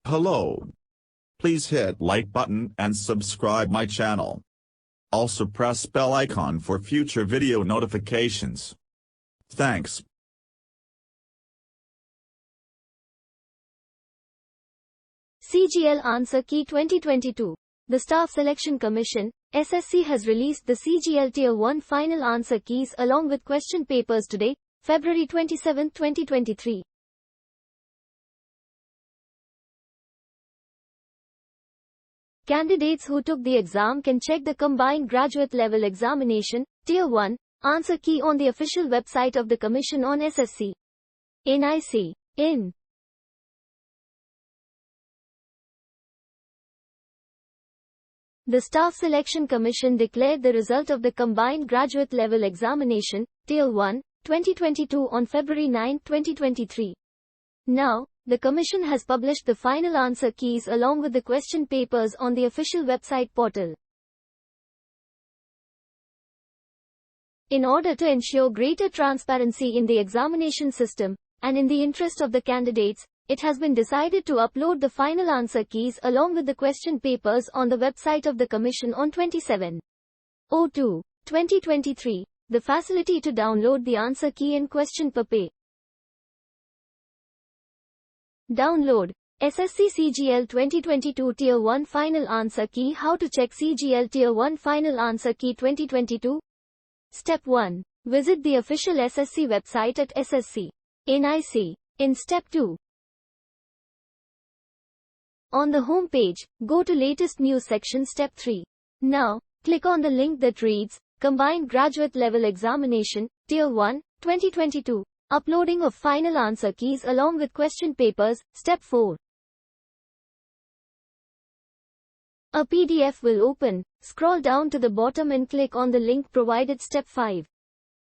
Hello. Please hit like button and subscribe my channel. Also press bell icon for future video notifications. Thanks. CGL Answer Key 2022. The Staff Selection Commission, SSC has released the CGL Tier 1 final answer keys along with question papers today, February 27, 2023. Candidates who took the exam can check the Combined Graduate Level Examination, Tier 1, answer key on the official website of the Commission on SSC. In The Staff Selection Commission declared the result of the Combined Graduate Level Examination, Tier 1, 2022 on February 9, 2023. Now, the Commission has published the final answer keys along with the question papers on the official website portal. In order to ensure greater transparency in the examination system, and in the interest of the candidates, it has been decided to upload the final answer keys along with the question papers on the website of the Commission on 27/02/2023. The facility to download the answer key and question paper. Download SSC CGL 2022 Tier 1 Final Answer Key. How to check CGL Tier 1 Final Answer Key 2022? Step 1. Visit the official SSC website at SSC. In Step 2. On the home page, go to Latest News section. Step 3. Now, click on the link that reads, Combined Graduate Level Examination, Tier 1, 2022. Uploading of final answer keys along with question papers. Step 4. A PDF will open. Scroll down to the bottom and click on the link provided. Step 5.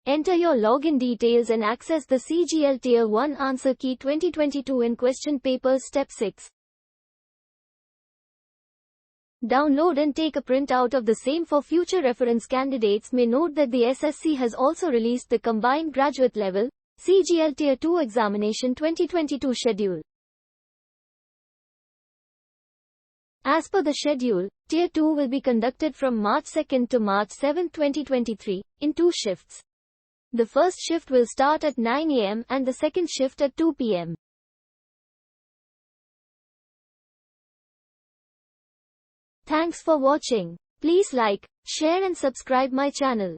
Enter your login details and access the CGL Tier 1 Answer Key 2022 and question papers. Step 6. Download and take a printout of the same for future reference. Candidates may note that the SSC has also released the Combined Graduate Level CGL Tier 2 Examination 2022 schedule. As per the schedule, Tier 2 will be conducted from March 2 to March 7, 2023, in 2 shifts. The first shift will start at 9 a.m. and the second shift at 2 p.m. Thanks for watching. Please like, share and subscribe my channel.